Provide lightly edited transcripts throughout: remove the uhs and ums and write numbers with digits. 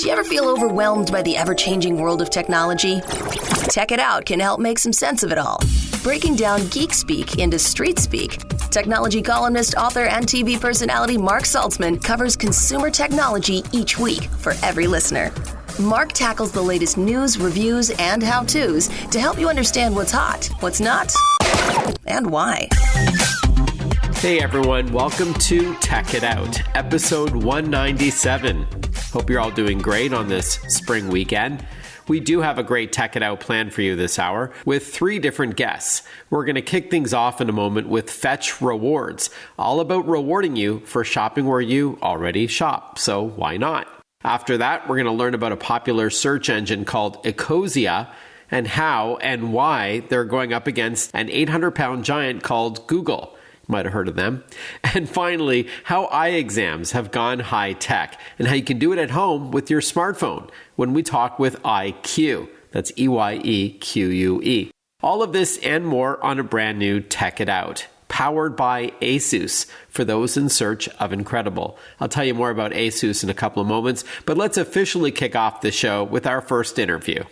Do you ever feel overwhelmed by the ever-changing world of technology? Tech It Out can help make some sense of it all. Breaking down geek speak into street speak, technology columnist, author, and TV personality Mark Saltzman covers consumer technology each week for every listener. Mark tackles the latest news, reviews, and how-tos to help you understand what's hot, what's not, and why. Hey everyone, welcome to Tech It Out, episode 197. Hope you're all doing great on this spring weekend. We do have a great Tech It Out plan for you this hour with 3 different guests. We're going to kick things off in a moment with Fetch Rewards, all about rewarding you for shopping where you already shop, so why not? After that, we're going to learn about a popular search engine called Ecosia and how and why they're going up against an 800-pound giant called Google. Might have heard of them. And finally, how eye exams have gone high tech and how you can do it at home with your smartphone when we talk with EyeQue. That's EyeQue. All of this and more on a brand new Tech It Out, powered by Asus, for those in search of incredible. I'll tell you more about Asus in a couple of moments, but let's officially kick off the show with our first interview.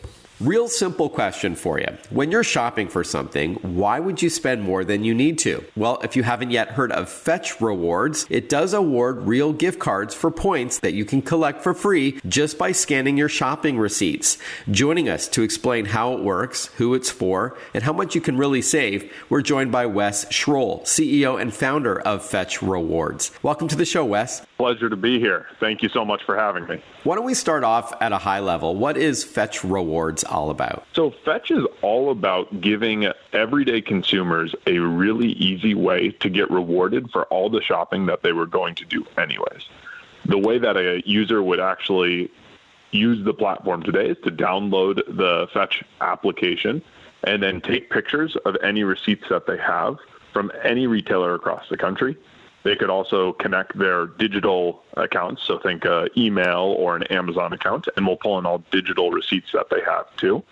Real simple question for you. When you're shopping for something, why would you spend more than you need to? Well, if you haven't yet heard of Fetch Rewards, it does award real gift cards for points that you can collect for free just by scanning your shopping receipts. Joining us to explain how it works, who it's for, and how much you can really save, we're joined by Wes Schroll, CEO and founder of Fetch Rewards. Welcome to the show, Wes. Pleasure to be here. Thank you so much for having me. Why don't we start off at a high level? What is Fetch Rewards all about? So Fetch is all about giving everyday consumers a really easy way to get rewarded for all the shopping that they were going to do anyways. The way that a user would actually use the platform today is to download the Fetch application and then take pictures of any receipts that they have from any retailer across the country. They could also connect their digital accounts, so think email or an Amazon account, and we'll pull in all digital receipts that they have too.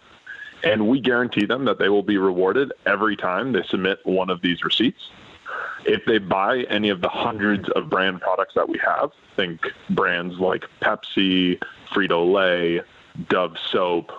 And we guarantee them that they will be rewarded every time they submit one of these receipts. If they buy any of the hundreds of brand products that we have, think brands like Pepsi, Frito-Lay, Dove soap,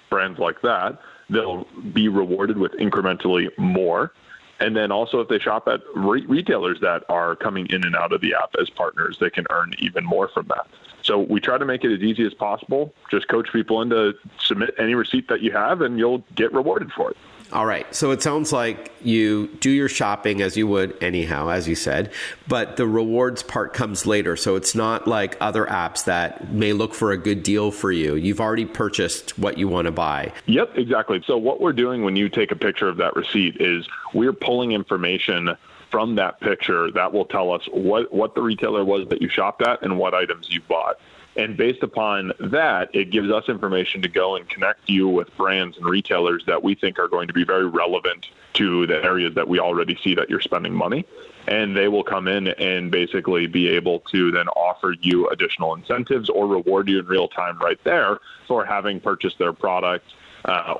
brands like that, they'll be rewarded with incrementally more. And then also if they shop at retailers that are coming in and out of the app as partners, they can earn even more from that. So we try to make it as easy as possible. Just coach people into submit any receipt that you have and you'll get rewarded for it. All right. So it sounds like you do your shopping as you would anyhow, as you said, but the rewards part comes later. So it's not like other apps that may look for a good deal for you. You've already purchased what you want to buy. Yep, exactly. So what we're doing when you take a picture of that receipt is we're pulling information from that picture that will tell us what the retailer was that you shopped at and what items you bought. And based upon that, it gives us information to go and connect you with brands and retailers that we think are going to be very relevant to the areas that we already see that you're spending money. And they will come in and basically be able to then offer you additional incentives or reward you in real time right there for having purchased their product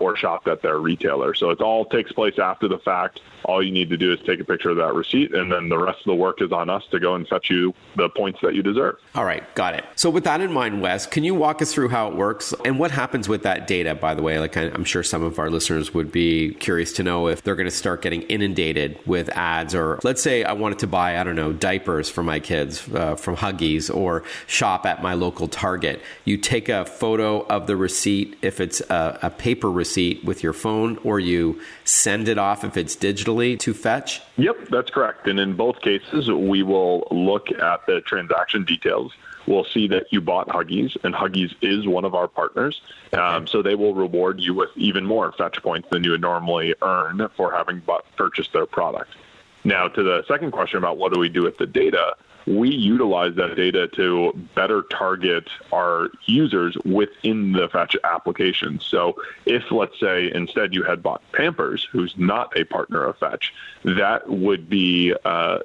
or shopped at their retailer. So it all takes place after the fact. All you need to do is take a picture of that receipt, and then the rest of the work is on us to go and fetch you the points that you deserve. All right, got it. So with that in mind, Wes, can you walk us through how it works and what happens with that data, by the way? Like I'm sure some of our listeners would be curious to know if they're going to start getting inundated with ads, or let's say I wanted to buy, I don't know, diapers for my kids from Huggies or shop at my local Target. You take a photo of the receipt if it's a paper receipt with your phone, or you send it off if it's digitally to Fetch? Yep, that's correct. And in both cases, we will look at the transaction details. We'll see that you bought Huggies, and Huggies is one of our partners. Okay. So they will reward you with even more Fetch points than you would normally earn for having purchased their product. Now, to the second question about what do we do with the data, we utilize that data to better target our users within the Fetch application. So if, let's say, instead you had bought Pampers, who's not a partner of Fetch, that would be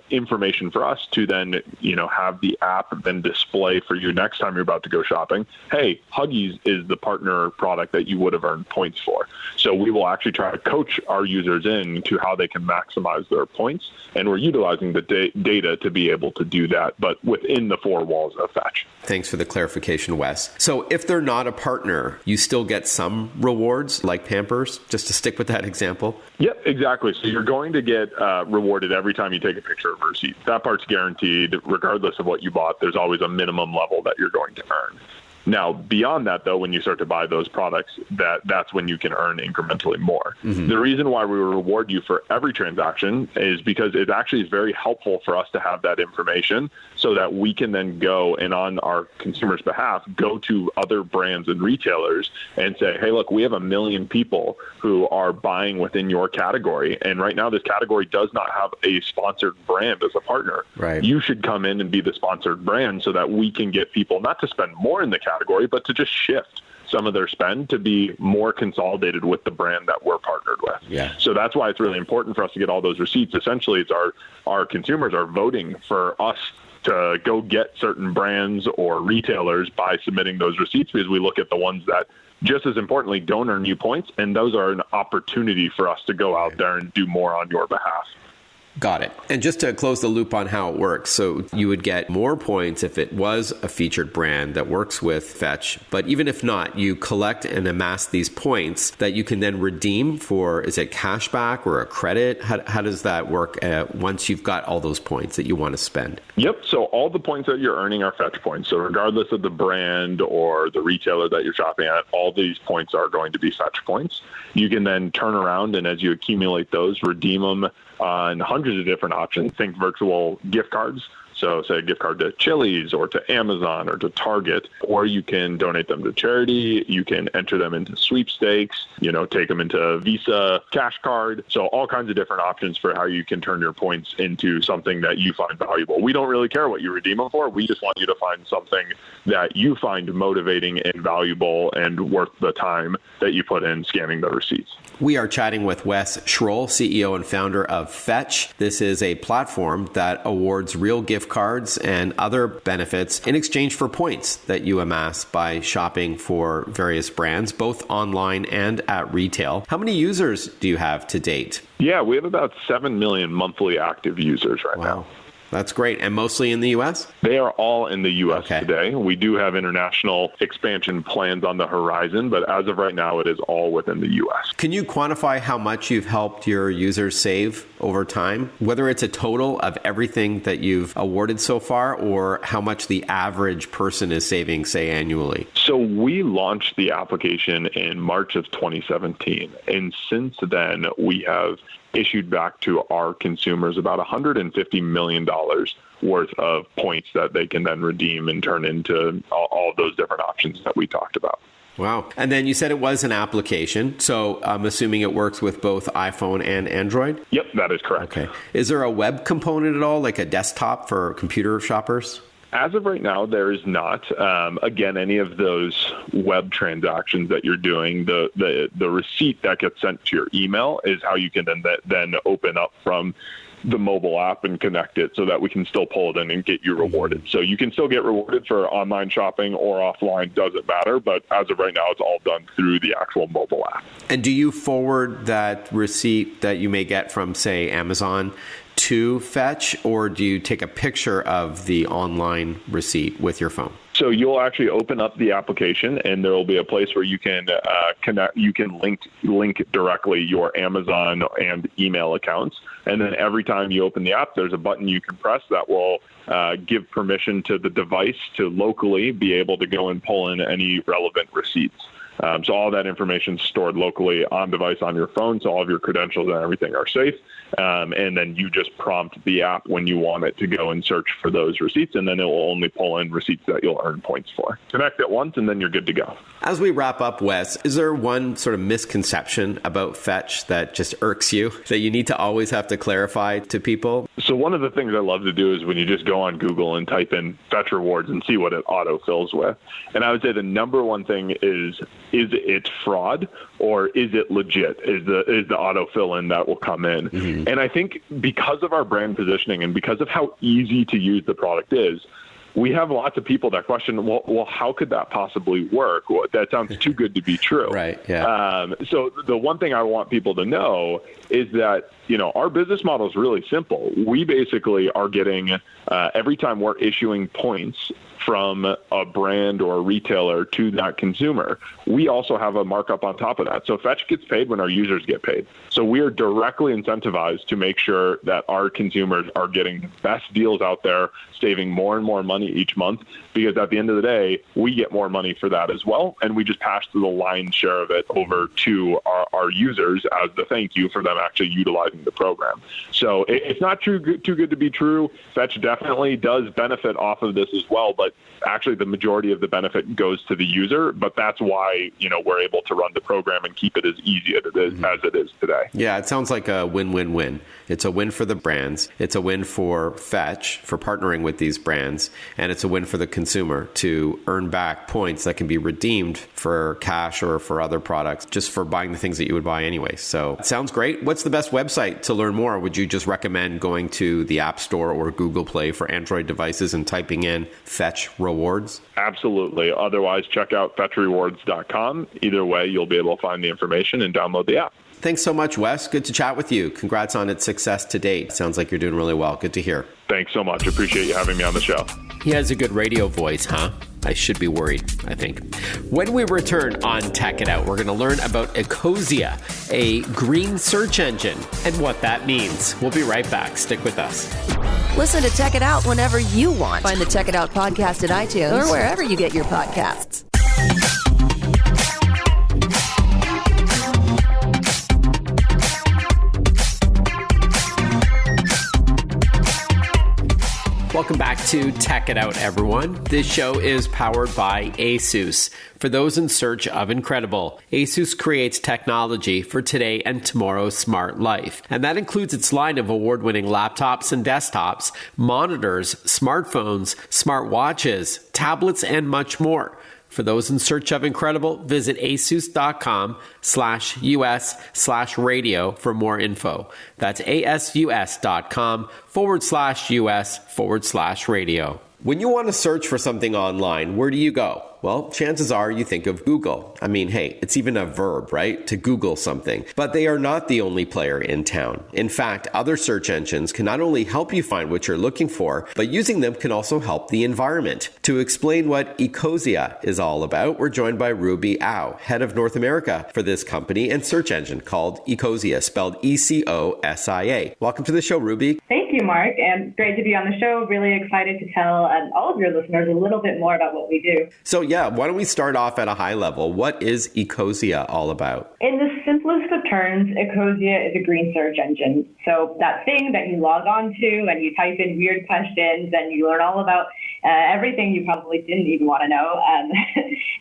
information for us to then, have the app then display for you next time you're about to go shopping. Hey, Huggies is the partner product that you would have earned points for. So we will actually try to coach our users in to how they can maximize their points. And we're utilizing the data to be able to do that, but within the four walls of Fetch. Thanks for the clarification, Wes. So if they're not a partner, you still get some rewards like Pampers, just to stick with that example? Yep, exactly. So you're going to get rewarded every time you take a picture of a receipt. That part's guaranteed. Regardless of what you bought, there's always a minimum level that you're going to earn. Now, beyond that, though, when you start to buy those products, that's when you can earn incrementally more. Mm-hmm. The reason why we reward you for every transaction is because it actually is very helpful for us to have that information so that we can then go and on our consumers' behalf, go to other brands and retailers and say, hey, look, we have 1 million people who are buying within your category. And right now, this category does not have a sponsored brand as a partner. Right. You should come in and be the sponsored brand so that we can get people not to spend more in the category, but to just shift some of their spend to be more consolidated with the brand that we're partnered with. Yeah. So that's why it's really important for us to get all those receipts. Essentially, it's our consumers are voting for us to go get certain brands or retailers by submitting those receipts, because we look at the ones that, just as importantly, don't earn you points, and those are an opportunity for us to go out there and do more on your behalf. Got it. And just to close the loop on how it works, so you would get more points if it was a featured brand that works with Fetch, but even if not, you collect and amass these points that you can then redeem for, is it cashback or a credit? How does that work once you've got all those points that you want to spend? Yep. So all the points that you're earning are Fetch points. So regardless of the brand or the retailer that you're shopping at, all these points are going to be Fetch points. You can then turn around and, as you accumulate those, redeem them on hundreds of different options. Think virtual gift cards. So say a gift card to Chili's or to Amazon or to Target, or you can donate them to charity. You can enter them into sweepstakes, take them into Visa cash card. So all kinds of different options for how you can turn your points into something that you find valuable. We don't really care what you redeem them for. We just want you to find something that you find motivating and valuable and worth the time that you put in scanning the receipts. We are chatting with Wes Schroll, CEO and founder of Fetch. This is a platform that awards real gift cards and other benefits in exchange for points that you amass by shopping for various brands, both online and at retail. How many users do you have to date? Yeah, we have about 7 million monthly active users right now. That's great. And mostly in the U.S.? They are all in the U.S. today. We do have international expansion plans on the horizon, but as of right now, it is all within the U.S. Can you quantify how much you've helped your users save over time, whether it's a total of everything that you've awarded so far or how much the average person is saving, say, annually? So we launched the application in March of 2017. And since then, we have issued back to our consumers about $150 million worth of points that they can then redeem and turn into all those different options that we talked about. Wow. And then you said it was an application, so I'm assuming it works with both iPhone and Android? Yep, that is correct. Okay. Is there a web component at all, like a desktop for computer shoppers? As of right now, there is not. Again, any of those web transactions that you're doing, the receipt that gets sent to your email is how you can then open up from the mobile app and connect it so that we can still pull it in and get you rewarded. So you can still get rewarded for online shopping or offline, doesn't matter. But as of right now, it's all done through the actual mobile app. And do you forward that receipt that you may get from, say, Amazon to Fetch, or do you take a picture of the online receipt with your phone? So you'll actually open up the application, and there will be a place where you can connect. You can link directly your Amazon and email accounts, and then every time you open the app, there's a button you can press that will give permission to the device to locally be able to go and pull in any relevant receipts. So all that information is stored locally on device on your phone, so all of your credentials and everything are safe. And then you just prompt the app when you want it to go and search for those receipts, and then it will only pull in receipts that you'll earn points for. Connect it once, and then you're good to go. As we wrap up, Wes, is there one sort of misconception about Fetch that just irks you, that you need to always have to clarify to people? So one of the things I love to do is when you just go on Google and type in fetch rewards and see what it autofills with. And I would say the number one thing is it fraud or is it legit? Is the autofill in that will come in? Mm-hmm. And I think because of our brand positioning and because of how easy to use the product is, we have lots of people that question, well, how could that possibly work? Well, that sounds too good to be true. Right. Yeah. So the one thing I want people to know is that, our business model is really simple. We basically are getting, every time we're issuing points from a brand or a retailer to that consumer, we also have a markup on top of that. So Fetch gets paid when our users get paid. So we are directly incentivized to make sure that our consumers are getting the best deals out there, saving more and more money each month, because at the end of the day, we get more money for that as well. And we just pass the lion's share of it over to our users as the thank you for them actually utilizing the program. So it's not too good to be true. Fetch definitely does benefit off of this as well, but actually the majority of the benefit goes to the user. But that's why, we're able to run the program and keep it as easy as it is today. Yeah, it sounds like a win-win-win. It's a win for the brands. It's a win for Fetch for partnering with these brands. And it's a win for the consumer to earn back points that can be redeemed for cash or for other products, just for buying the things that you would buy anyway. So it sounds great. What's the best website to learn more? Would you just recommend going to the App Store or Google Play for Android devices and typing in Fetch Rewards? Absolutely. Otherwise, check out fetchrewards.com. Either way, you'll be able to find the information and download the app. Thanks so much, Wes. Good to chat with you. Congrats on its success to date. Sounds like you're doing really well. Good to hear. Thanks so much. Appreciate you having me on the show. He has a good radio voice, huh? I should be worried, I think. When we return on Tech It Out, we're going to learn about Ecosia, a green search engine, and what that means. We'll be right back. Stick with us. Listen to Tech It Out whenever you want. Find the Tech It Out podcast at iTunes or wherever you get your podcasts. Welcome back to Tech It Out, everyone. This show is powered by ASUS. For those in search of incredible, ASUS creates technology for today and tomorrow's smart life. And that includes its line of award-winning laptops and desktops, monitors, smartphones, smartwatches, tablets, and much more. For those in search of incredible, visit asus.com/US/radio for more info. That's asus.com/US/radio. When you want to search for something online, where do you go? Well, chances are you think of Google. I mean, hey, it's even a verb, right? To Google something. But they are not the only player in town. In fact, other search engines can not only help you find what you're looking for, but using them can also help the environment. To explain what Ecosia is all about, we're joined by Ruby Au, head of North America for this company and search engine called Ecosia, spelled Ecosia. Welcome to the show, Ruby. Thank you, Mark, and great to be on the show. Really excited to tell all of your listeners a little bit more about what we do. So yeah, why don't we start off at a high level? What is Ecosia all about? In the simplest of terms, Ecosia is a green search engine. So that thing that you log on to and you type in weird questions and you learn all about everything you probably didn't even want to know.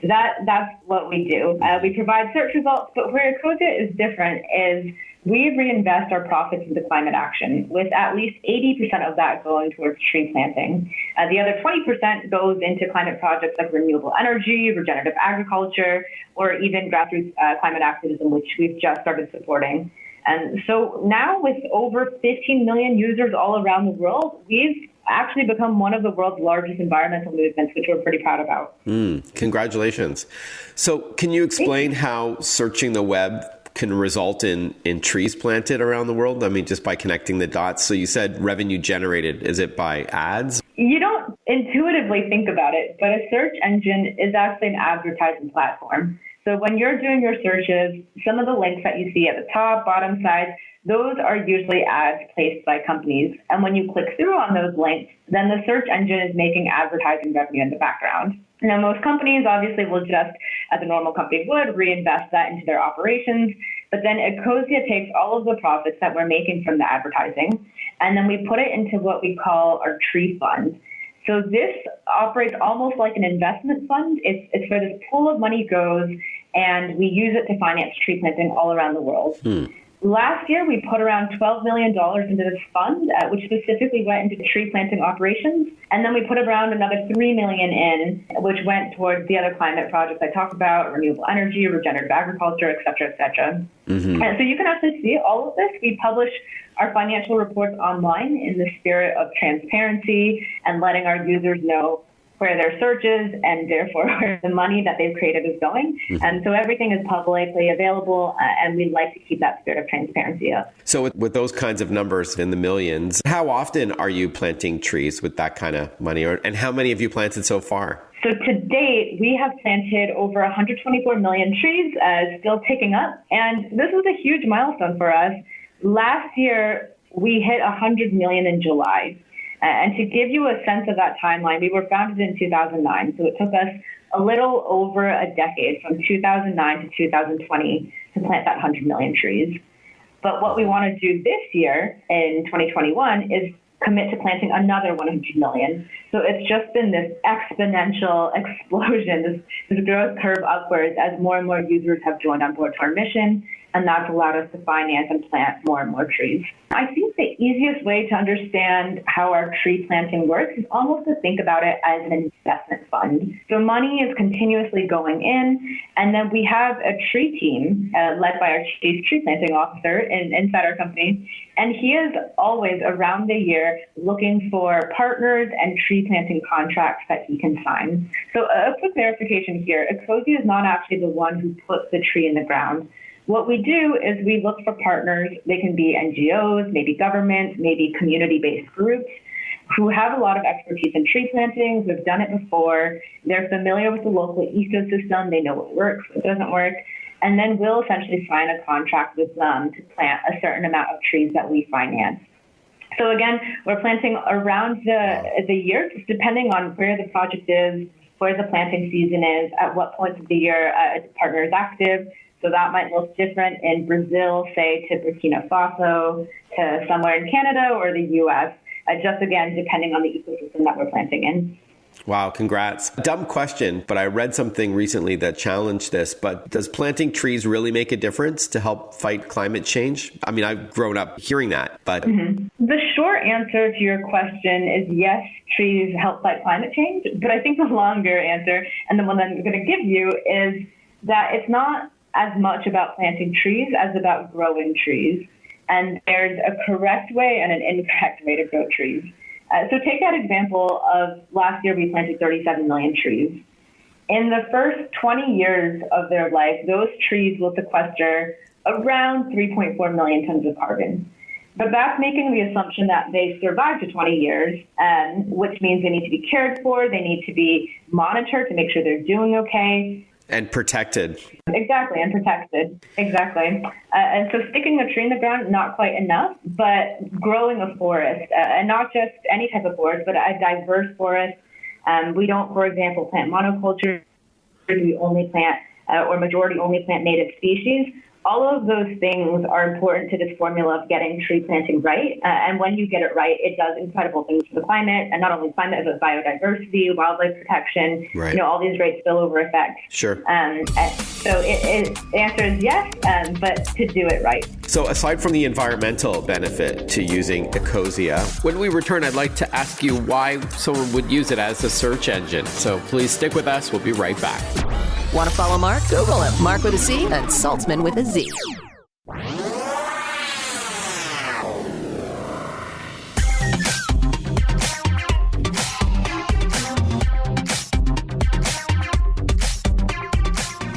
That's what we do. We provide search results, but where Ecosia is different is we reinvest our profits into climate action, with at least 80% of that going towards tree planting. The other 20% goes into climate projects like renewable energy, regenerative agriculture, or even grassroots climate activism, which we've just started supporting. And so now with over 15 million users all around the world, we've actually become one of the world's largest environmental movements, which we're pretty proud about. Congratulations. So can you explain how searching the web can result in trees planted around the world? I mean, just by connecting the dots. So you said revenue generated. Is it by ads? You don't intuitively think about it, but a search engine is actually an advertising platform. So when you're doing your searches, some of the links that you see at the top, bottom sides, those are usually ads placed by companies. And when you click through on those links, then the search engine is making advertising revenue in the background. Now, most companies obviously will just, as a normal company would, reinvest that into their operations. But then Ecosia takes all of the profits that we're making from the advertising, and then we put it into what we call our tree fund. So this operates almost like an investment fund. It's where this pool of money goes, and we use it to finance tree planting all around the world. Last year, we put around $12 million into this fund, which specifically went into tree planting operations. And then we put around another $3 million in, which went towards the other climate projects I talked about, renewable energy, regenerative agriculture, et cetera, et cetera. Mm-hmm. And so you can actually see all of this. We publish our financial reports online in the spirit of transparency and letting our users know where their searches and therefore where the money that they've created is going. Mm-hmm. And so everything is publicly available, and we like to keep that spirit of transparency up. So with those kinds of numbers in the millions, how often are you planting trees with that kind of money? And how many have you planted so far? So to date, we have planted over 124 million trees, still ticking up. And this was a huge milestone for us. Last year, we hit 100 million in July. And to give you a sense of that timeline, we were founded in 2009. So it took us a little over a decade, from 2009 to 2020, to plant that 100 million trees. But what we want to do this year, in 2021, is commit to planting another 100 million. So it's just been this exponential explosion, this growth curve upwards as more and more users have joined on board to our mission. And that's allowed us to finance and plant more and more trees. I think the easiest way to understand how our tree planting works is almost to think about it as an investment fund. So money is continuously going in, and then we have a tree team led by our chief tree planting officer inside our company. And he is always around the year looking for partners and tree planting contracts that he can sign. So a quick clarification here, Ecosia is not actually the one who puts the tree in the ground. What we do is we look for partners. They can be NGOs, maybe governments, maybe community-based groups who have a lot of expertise in tree planting, who have done it before. They're familiar with the local ecosystem. They know what works, what doesn't work. And then we'll essentially sign a contract with them to plant a certain amount of trees that we finance. So again, we're planting around the year, just depending on where the project is, where the planting season is, at what points of the year a partner is active. So that might look different in Brazil, say, to Burkina Faso, to somewhere in Canada or the U.S., just again, depending on the ecosystem that we're planting in. Wow, congrats. Dumb question, but I read something recently that challenged this. But does planting trees really make a difference to help fight climate change? I mean, I've grown up hearing that, but... Mm-hmm. The short answer to your question is yes, trees help fight climate change. But I think the longer answer, and the one that I'm going to give you, is that it's not as much about planting trees as about growing trees. And there's a correct way and an incorrect way to grow trees. So take that example of last year we planted 37 million trees. In the first 20 years of their life, those trees will sequester around 3.4 million tons of carbon. But that's making the assumption that they survive to 20 years, which means they need to be cared for, they need to be monitored to make sure they're doing okay. And protected. Exactly, and protected. Exactly. And so sticking a tree in the ground, not quite enough, but growing a forest, and not just any type of forest, but a diverse forest. We don't, for example, plant monocultures. We only plant, or majority only plant native species. All of those things are important to this formula of getting tree planting right. And when you get it right, it does incredible things for the climate, and not only climate, but biodiversity, wildlife protection, right. All these great spillover effects. Sure. So the answer is yes, but to do it right. So aside from the environmental benefit to using Ecosia, when we return, I'd like to ask you why someone would use it as a search engine. So please stick with us. We'll be right back. Want to follow Mark? Google him. Mark with a C and Saltzman with a Z.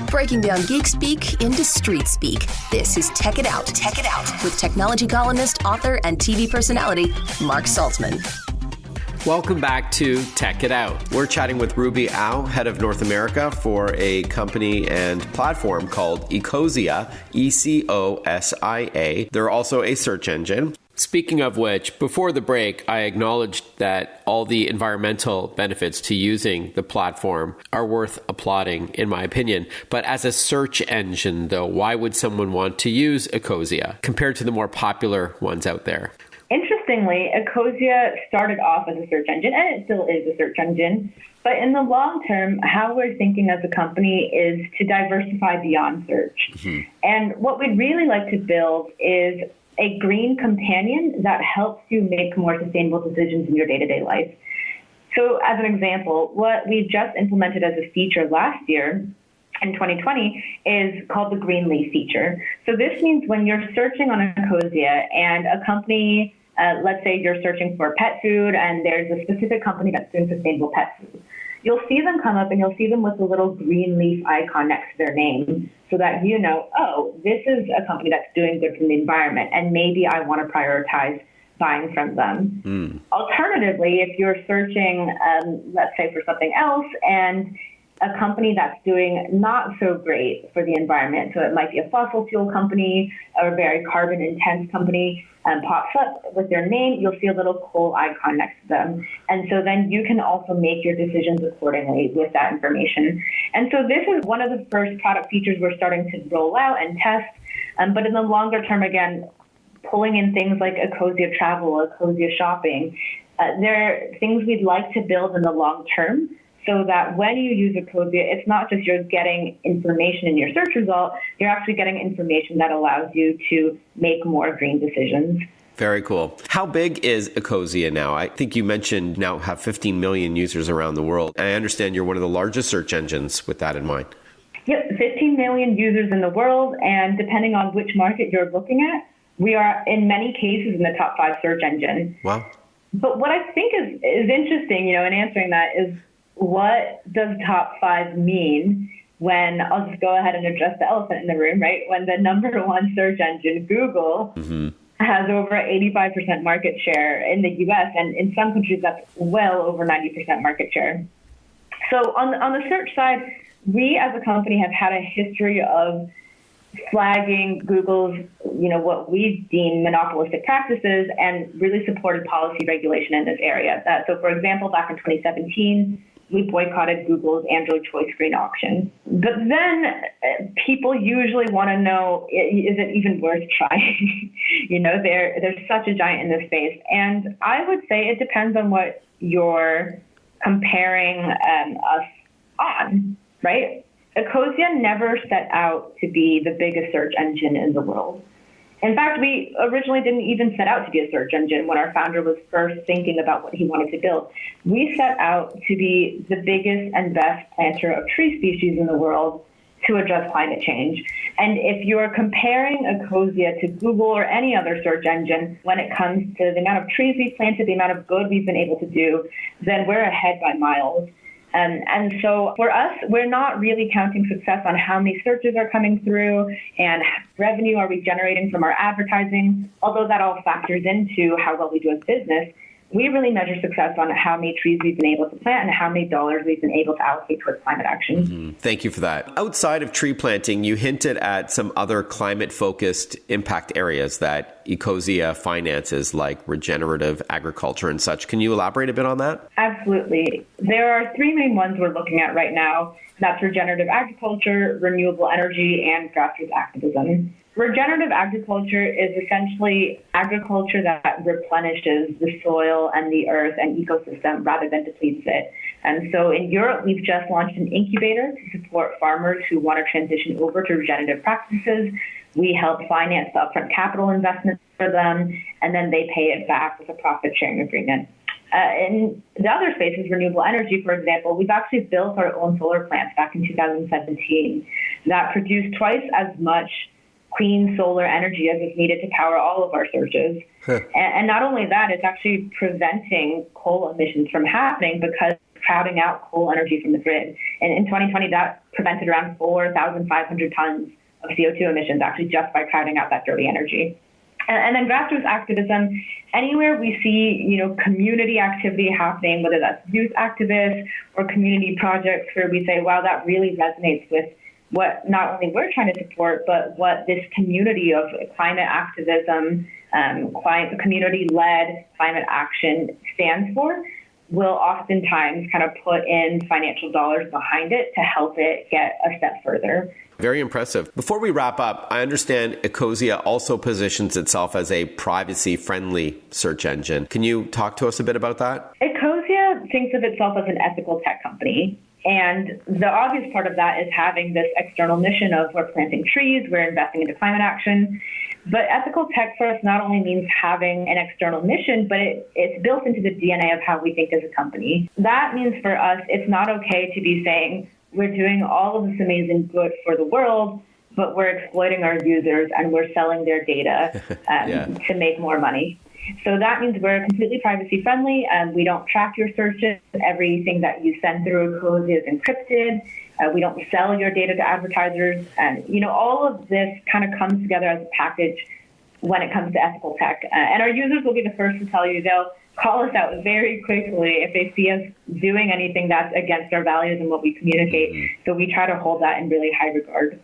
Breaking down geek speak into street speak. This is Tech It Out. Tech It Out with technology columnist, author, and TV personality Mark Saltzman. Welcome back to Tech It Out. We're chatting with Ruby Au, head of North America for a company and platform called Ecosia, Ecosia. They're also a search engine. Speaking of which, before the break, I acknowledged that all the environmental benefits to using the platform are worth applauding, in my opinion. But as a search engine, though, why would someone want to use Ecosia compared to the more popular ones out there? Interestingly, Ecosia started off as a search engine, and it still is a search engine, But in the long term, how we're thinking as a company is to diversify beyond search. And what we'd really like to build is a green companion that helps you make more sustainable decisions in your day-to-day life. So as an example, what we just implemented as a feature last year in 2020 is called the Green Leaf feature. So this means when you're searching on Ecosia and a company, let's say you're searching for pet food and there's a specific company that's doing sustainable pet food, you'll see them come up and you'll see them with a little green leaf icon next to their name so that you know, oh, this is a company that's doing good for the environment and maybe I want to prioritize buying from them. Alternatively, if you're searching, let's say for something else and a company that's doing not so great for the environment, so it might be a fossil fuel company or a very carbon intense company, pops up with their name, you'll see a little coal icon next to them. And so then you can also make your decisions accordingly with that information. And so this is one of the first product features we're starting to roll out and test. But in the longer term, again, pulling in things like Ecosia Travel, Ecosia Shopping, they're things we'd like to build in the long term so that when you use Ecosia, it's not just you're getting information in your search result, you're actually getting information that allows you to make more green decisions. Very cool. How big is Ecosia now? I think you mentioned now have 15 million users around the world. I understand you're one of the largest search engines with that in mind. Yep, 15 million users in the world, and depending on which market you're looking at, we are in many cases in the top 5 search engine. Wow. But what I think is interesting, in answering that is, what does top 5 mean when, I'll just go ahead and address the elephant in the room, right? When the number 1 search engine, Google, has over 85% market share in the US, and in some countries that's well over 90% market share. So on the search side, we as a company have had a history of flagging Google's, what we deem monopolistic practices and really supported policy regulation in this area. So for example, back in 2017, we boycotted Google's Android choice screen auction. But then people usually want to know, is it even worth trying? They're such a giant in this space. And I would say it depends on what you're comparing us on, right? Ecosia never set out to be the biggest search engine in the world. In fact, we originally didn't even set out to be a search engine when our founder was first thinking about what he wanted to build. We set out to be the biggest and best planter of tree species in the world to address climate change. And if you're comparing Ecosia to Google or any other search engine when it comes to the amount of trees we've planted, the amount of good we've been able to do, then we're ahead by miles. And so for us, we're not really counting success on how many searches are coming through and revenue are we generating from our advertising, although that all factors into how well we do as business. We really measure success on how many trees we've been able to plant and how many dollars we've been able to allocate towards climate action. Thank you for that. Outside of tree planting, you hinted at some other climate-focused impact areas that Ecosia finances, like regenerative agriculture and such. Can you elaborate a bit on that? Absolutely. There are 3 main ones we're looking at right now. That's regenerative agriculture, renewable energy, and grassroots activism. Regenerative agriculture is essentially agriculture that replenishes the soil and the earth and ecosystem rather than depletes it. And so in Europe, we've just launched an incubator to support farmers who want to transition over to regenerative practices. We help finance the upfront capital investments for them, and then they pay it back with a profit-sharing agreement. In the other spaces, renewable energy, for example, we've actually built our own solar plants back in 2017 that produce twice as much clean solar energy as is needed to power all of our searches. And not only that, it's actually preventing coal emissions from happening because it's crowding out coal energy from the grid. And in 2020, that prevented around 4,500 tons of CO2 emissions actually just by crowding out that dirty energy. And then grassroots activism, anywhere we see, community activity happening, whether that's youth activists or community projects where we say, wow, that really resonates with what not only we're trying to support, but what this community of climate activism, community-led climate action stands for, will oftentimes kind of put in financial dollars behind it to help it get a step further. Very impressive. Before we wrap up, I understand Ecosia also positions itself as a privacy-friendly search engine. Can you talk to us a bit about that? Ecosia thinks of itself as an ethical tech company. And the obvious part of that is having this external mission of we're planting trees, we're investing into climate action. But ethical tech for us not only means having an external mission, but it's built into the DNA of how we think as a company. That means for us, it's not okay to be saying we're doing all of this amazing good for the world, but we're exploiting our users and we're selling their data to make more money. So that means we're completely privacy friendly and we don't track your searches. Everything that you send through Ecosia is encrypted. We don't sell your data to advertisers. And, all of this kind of comes together as a package when it comes to ethical tech. And our users will be the first to tell you. They'll call us out very quickly if they see us doing anything that's against our values and what we communicate. So we try to hold that in really high regard.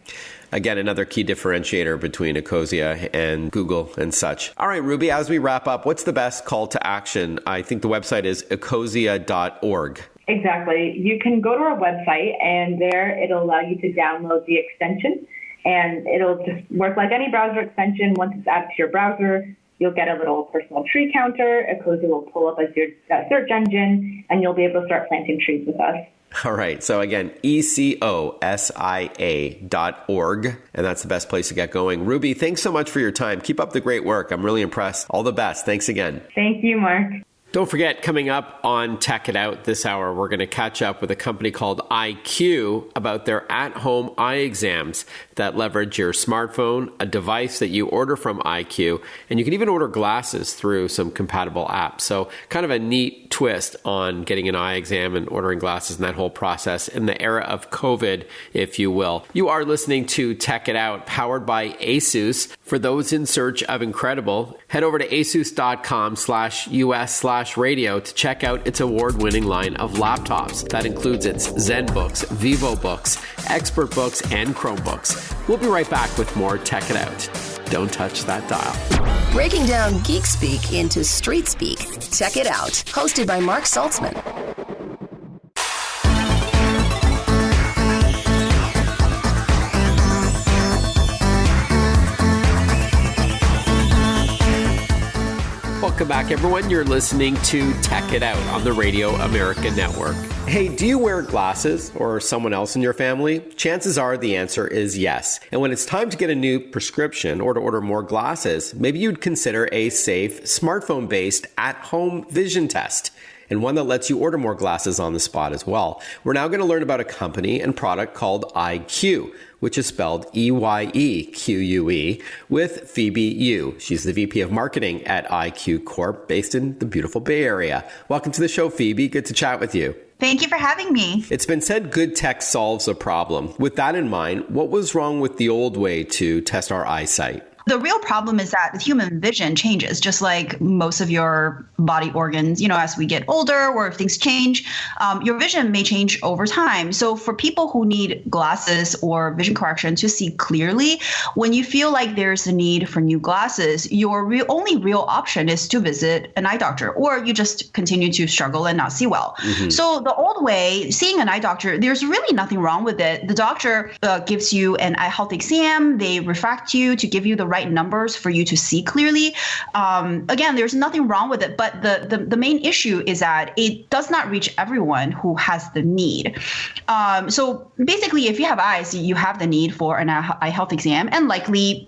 Again, another key differentiator between Ecosia and Google and such. All right, Ruby, as we wrap up, what's the best call to action? I think the website is ecosia.org. Exactly. You can go to our website and there it'll allow you to download the extension and it'll just work like any browser extension. Once it's added to your browser, you'll get a little personal tree counter. Ecosia will pull up as your search engine and you'll be able to start planting trees with us. All right. So again, ecosia.org, and that's the best place to get going. Ruby, thanks so much for your time. Keep up the great work. I'm really impressed. All the best. Thanks again. Thank you, Mark. Don't forget, coming up on Tech It Out this hour, we're going to catch up with a company called EyeQue about their at-home eye exams that leverage your smartphone, a device that you order from EyeQue, and you can even order glasses through some compatible apps. So kind of a neat twist on getting an eye exam and ordering glasses and that whole process in the era of COVID, if you will. You are listening to Tech It Out, powered by ASUS. For those in search of incredible, head over to asus.com/US/radio to check out its award-winning line of laptops. That includes its ZenBooks, VivoBooks, ExpertBooks, and Chromebooks. We'll be right back with more Tech It Out. Don't touch that dial. Breaking down geek speak into street speak. Tech It Out, hosted by Mark Saltzman. Welcome back, everyone. You're listening to Tech It Out on the Radio America Network. Hey, do you wear glasses or someone else in your family? Chances are the answer is yes. And when it's time to get a new prescription or to order more glasses, maybe you'd consider a safe, smartphone-based at-home vision test, and one that lets you order more glasses on the spot as well. We're now going to learn about a company and product called EyeQue, which is spelled EYEQUE, with Phoebe Yu. She's the VP of Marketing at EyeQue Corp, based in the beautiful Bay Area. Welcome to the show, Phoebe. Good to chat with you. Thank you for having me. It's been said good tech solves a problem. With that in mind, what was wrong with the old way to test our eyesight? The real problem is that human vision changes, just like most of your body organs. As we get older or if things change, your vision may change over time. So for people who need glasses or vision correction to see clearly, when you feel like there's a need for new glasses, your only real option is to visit an eye doctor, or you just continue to struggle and not see well. Mm-hmm. So the old way, seeing an eye doctor, there's really nothing wrong with it. The doctor gives you an eye health exam. They refract you to give you the right numbers for you to see clearly. Again, there's nothing wrong with it, but the main issue is that it does not reach everyone who has the need. So basically, if you have eyes, you have the need for an eye health exam, and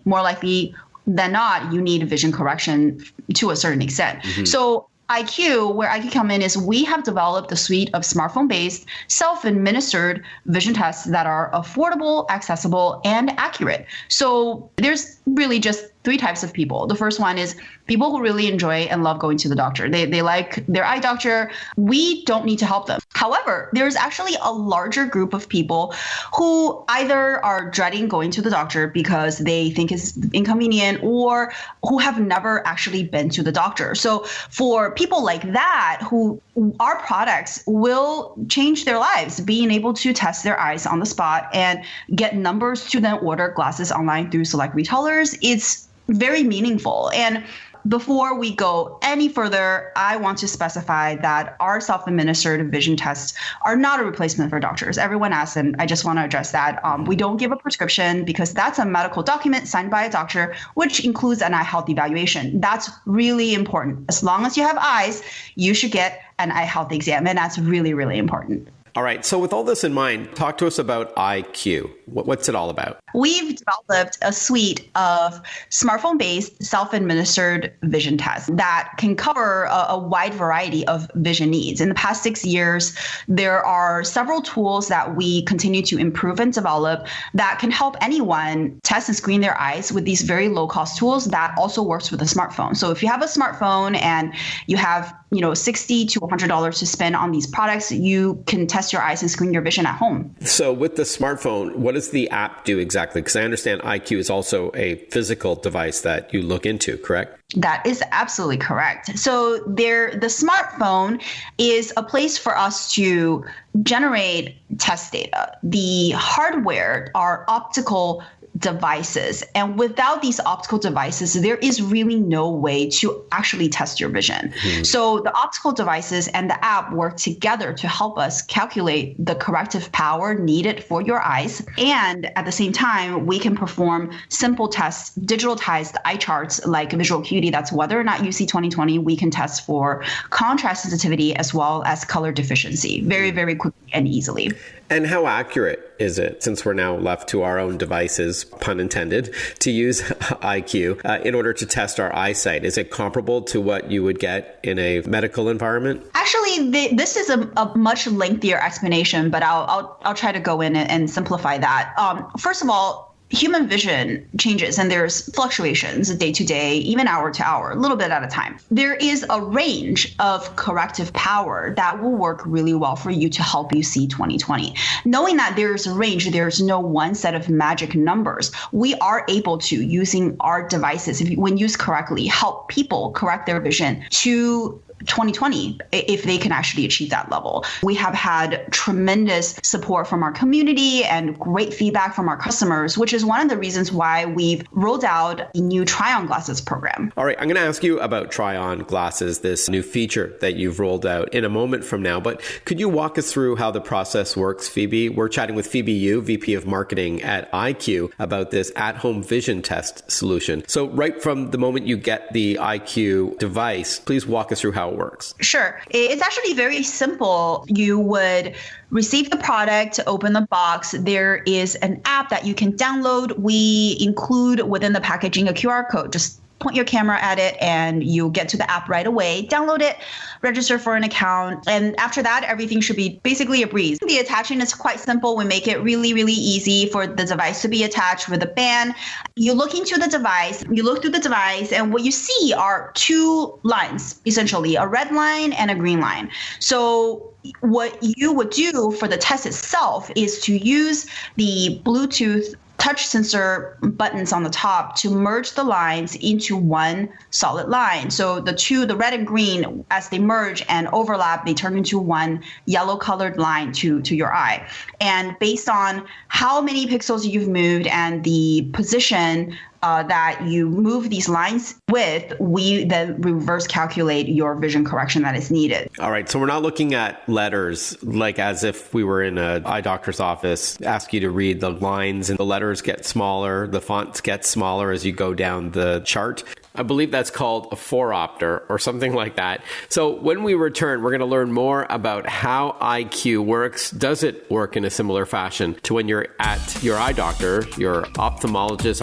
more likely than not, you need vision correction to a certain extent. Mm-hmm. So EyeQue, where EyeQue come in, is we have developed a suite of smartphone-based, self-administered vision tests that are affordable, accessible, and accurate. So there's really just three types of people. The first one is people who really enjoy and love going to the doctor. They like their eye doctor. We don't need to help them. However, there's actually a larger group of people who either are dreading going to the doctor because they think it's inconvenient, or who have never actually been to the doctor. So for people like that, who our products will change their lives, being able to test their eyes on the spot and get numbers to then order glasses online through select retailers, it's very meaningful. And before we go any further, I want to specify that our self-administered vision tests are not a replacement for doctors. Everyone asks, and I just want to address that. We don't give a prescription because that's a medical document signed by a doctor, which includes an eye health evaluation. That's really important. As long as you have eyes, you should get an eye health exam, and that's really, really important. All right. So with all this in mind, talk to us about EyeQue. What's it all about? We've developed a suite of smartphone-based self-administered vision tests that can cover a wide variety of vision needs. In the past 6 years, there are several tools that we continue to improve and develop that can help anyone test and screen their eyes with these very low-cost tools that also works with a smartphone. So if you have a smartphone and you have $60 to $100 to spend on these products, you can test your eyes and screen your vision at home. So with the smartphone, what does the app do exactly? Because I understand EyeQue is also a physical device that you look into, correct? That is absolutely correct. So the smartphone is a place for us to generate test data. The hardware are optical devices. And without these optical devices, there is really no way to actually test your vision. So the optical devices and the app work together to help us calculate the corrective power needed for your eyes. And at the same time, we can perform simple tests, digitalized eye charts like visual acuity. That's whether or not you see 20/20. We can test for contrast sensitivity as well as color deficiency very, very quickly and easily. And how accurate is it, since we're now left to our own devices, pun intended, to use EyeQue in order to test our eyesight? Is it comparable to what you would get in a medical environment? Actually, this is a much lengthier explanation, but I'll try to go in and simplify that. First of all, human vision changes and there's fluctuations day to day, even hour to hour, a little bit at a time. There is a range of corrective power that will work really well for you to help you see 20/20. Knowing that there's a range, there's no one set of magic numbers. We are able to, using our devices, when used correctly, help people correct their vision to 20/20 if they can actually achieve that level. We have had tremendous support from our community and great feedback from our customers, which is one of the reasons why we've rolled out a new try-on glasses program. All right, I'm going to ask you about try-on glasses, this new feature that you've rolled out in a moment from now. But could you walk us through how the process works, Phoebe? We're chatting with Phoebe Yu, VP of Marketing at EyeQue, about this at-home vision test solution. So right from the moment you get the EyeQue device, please walk us through how it works. Sure. It's actually very simple. You would receive the product, open the box. There is an app that you can download. We include within the packaging a QR code. Just point your camera at it and you'll get to the app right away. Download it, register for an account. And after that, everything should be basically a breeze. The attaching is quite simple. We make it really, really easy for the device to be attached with a band. You look into the device, you look through the device, and what you see are two lines, essentially, a red line and a green line. So what you would do for the test itself is to use the Bluetooth touch sensor buttons on the top to merge the lines into one solid line. So the red and green, as they merge and overlap, they turn into one yellow colored line to your eye. And based on how many pixels you've moved and the position that you move these lines with, we then reverse calculate your vision correction that is needed. All right. So we're not looking at letters like as if we were in an eye doctor's office, ask you to read the lines and the letters get smaller, the fonts get smaller as you go down the chart. I believe that's called a phoropter or something like that. So when we return, we're going to learn more about how EyeQue works. Does it work in a similar fashion to when you're at your eye doctor, your ophthalmologist,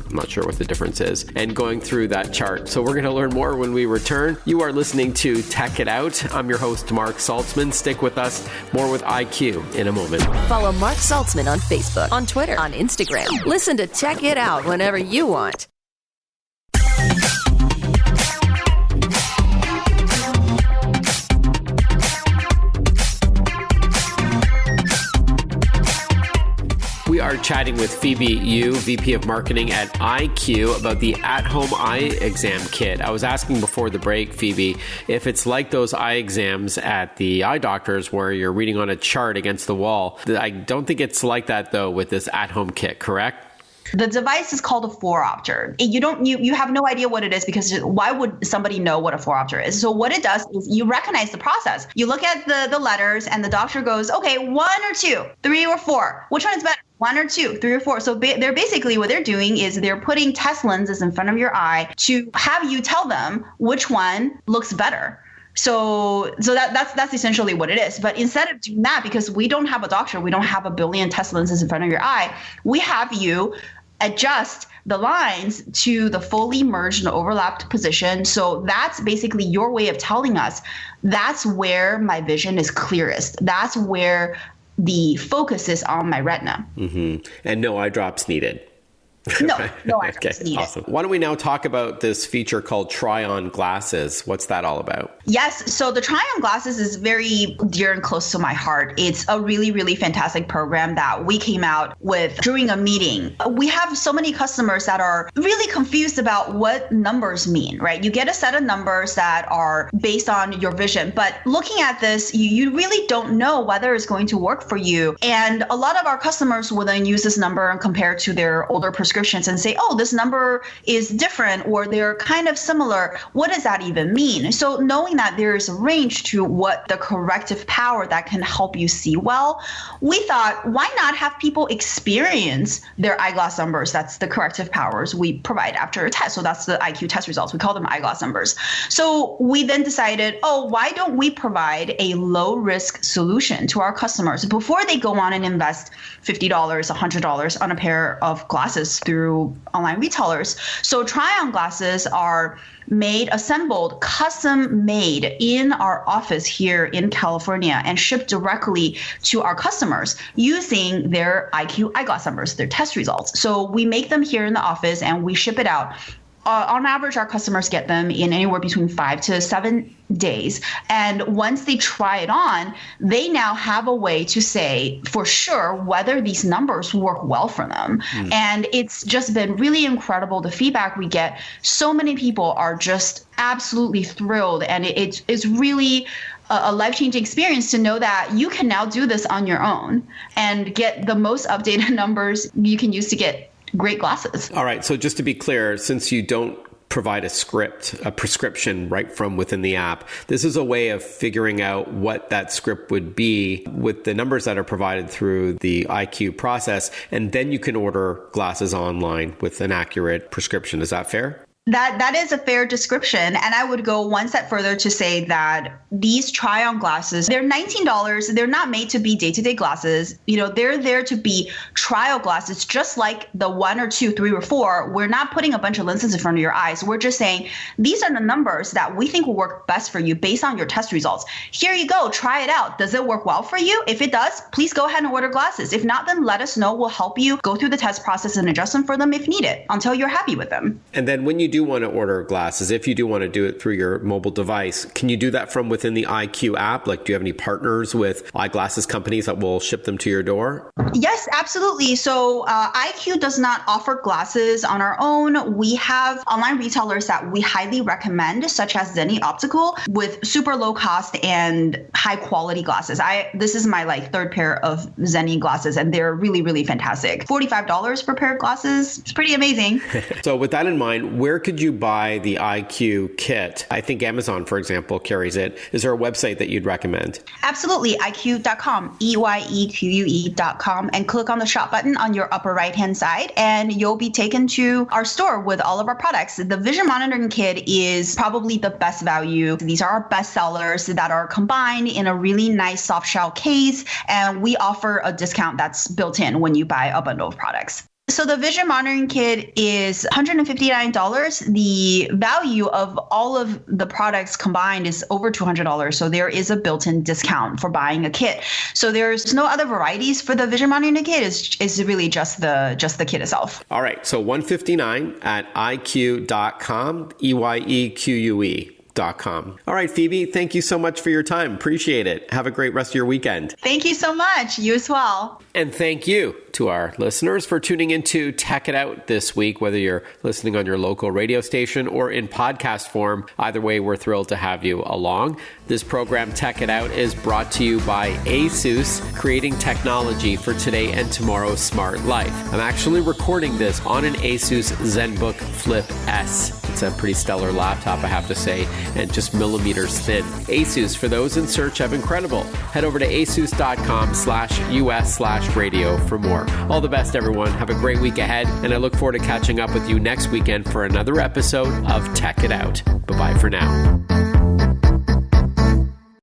I'm not sure what the difference is, and going through that chart. So we're going to learn more when we return. You are listening to Tech It Out. I'm your host, Mark Saltzman. Stick with us. More with EyeQue in a moment. Follow Mark Saltzman on Facebook, on Twitter, on Instagram. Listen to Tech It Out whenever you want. We are chatting with Phoebe Yu, VP of Marketing at EyeQue, about the at-home eye exam kit. I was asking before the break, Phoebe, if it's like those eye exams at the eye doctors where you're reading on a chart against the wall. I don't think it's like that, though, with this at-home kit, correct? The device is called a phoropter. You have no idea what it is because why would somebody know what a phoropter is? So what it does is you recognize the process. You look at the letters and the doctor goes, okay, 1 or 2, 3 or 4. Which one is better? 1 or 2, 3 or 4. So they're basically what they're doing is they're putting test lenses in front of your eye to have you tell them which one looks better. So that's essentially what it is. But instead of doing that, because we don't have a doctor, we don't have a billion test lenses in front of your eye, we have you adjust the lines to the fully merged and overlapped position. So that's basically your way of telling us that's where my vision is clearest. That's where the focus is on my retina. Mm-hmm. And no eye drops needed. No, I okay, need awesome. Why don't we now talk about this feature called try-on glasses? What's that all about? Yes, so the try-on glasses is very dear and close to my heart. It's a really, really fantastic program that we came out with during a meeting. We have so many customers that are really confused about what numbers mean, right? You get a set of numbers that are based on your vision, but looking at this, you really don't know whether it's going to work for you. And a lot of our customers will then use this number and compare to their older prescriptions and say, oh, this number is different or they're kind of similar. What does that even mean? So knowing that there is a range to what the corrective power that can help you see well, we thought, why not have people experience their eyeglass numbers? That's the corrective powers we provide after a test. So that's the EyeQue test results. We call them eyeglass numbers. So we then decided, oh, why don't we provide a low risk solution to our customers before they go on and invest $50, $100 on a pair of glasses through online retailers. So try-on glasses are assembled, custom made in our office here in California and shipped directly to our customers using their EyeQue eyeglass numbers, their test results. So we make them here in the office and we ship it out. On average, our customers get them in anywhere between 5 to 7 days. And once they try it on, they now have a way to say for sure whether these numbers work well for them. And it's just been really incredible, the feedback we get. So many people are just absolutely thrilled. And it's really a life-changing experience to know that you can now do this on your own and get the most updated numbers you can use to get great glasses. All right. So just to be clear, since you don't provide a prescription right from within the app, this is a way of figuring out what that script would be with the numbers that are provided through the EyeQue process. And then you can order glasses online with an accurate prescription. Is that fair? That is a fair description. And I would go one step further to say that these try-on glasses, they're $19. They're not made to be day-to-day glasses. They're there to be trial glasses, just like the 1 or 2, 3 or 4. We're not putting a bunch of lenses in front of your eyes. We're just saying these are the numbers that we think will work best for you based on your test results. Here you go. Try it out. Does it work well for you? If it does, please go ahead and order glasses. If not, then let us know. We'll help you go through the test process and adjust them for them if needed until you're happy with them. And then when you do want to order glasses, if you do want to do it through your mobile device, can you do that from within the EyeQue app? Like, do you have any partners with eyeglasses companies that will ship them to your door? Yes, absolutely. So EyeQue does not offer glasses on our own. We have online retailers that we highly recommend, such as Zenni Optical, with super low cost and high quality glasses. This is my third pair of Zenni glasses, and they're really, really fantastic. $45 per pair of glasses. It's pretty amazing. So with that in mind, where could you buy the EyeQue kit? I think Amazon, for example, carries it. Is there a website that you'd recommend? Absolutely. EyeQue.com, EYEQUE.com, and click on the shop button on your upper right-hand side, and you'll be taken to our store with all of our products. The vision monitoring kit is probably the best value. These are our best sellers that are combined in a really nice soft shell case, and we offer a discount that's built in when you buy a bundle of products. So the vision monitoring kit is $159. The value of all of the products combined is over $200. So there is a built-in discount for buying a kit. So there's no other varieties for the vision monitoring kit. It's really just the kit itself. All right. So $159 at EyeQue.com, EYEQUE. All right, Phoebe, thank you so much for your time. Appreciate it. Have a great rest of your weekend. Thank you so much. You as well. And thank you to our listeners for tuning into Tech It Out this week, whether you're listening on your local radio station or in podcast form. Either way, we're thrilled to have you along. This program, Tech It Out, is brought to you by ASUS, creating technology for today and tomorrow's smart life. I'm actually recording this on an ASUS ZenBook Flip S. It's a pretty stellar laptop, I have to say, and just millimeters thin. ASUS, for those in search of incredible. Head over to asus.com/US/radio for more. All the best, everyone. Have a great week ahead, and I look forward to catching up with you next weekend for another episode of Tech It Out. Bye-bye for now.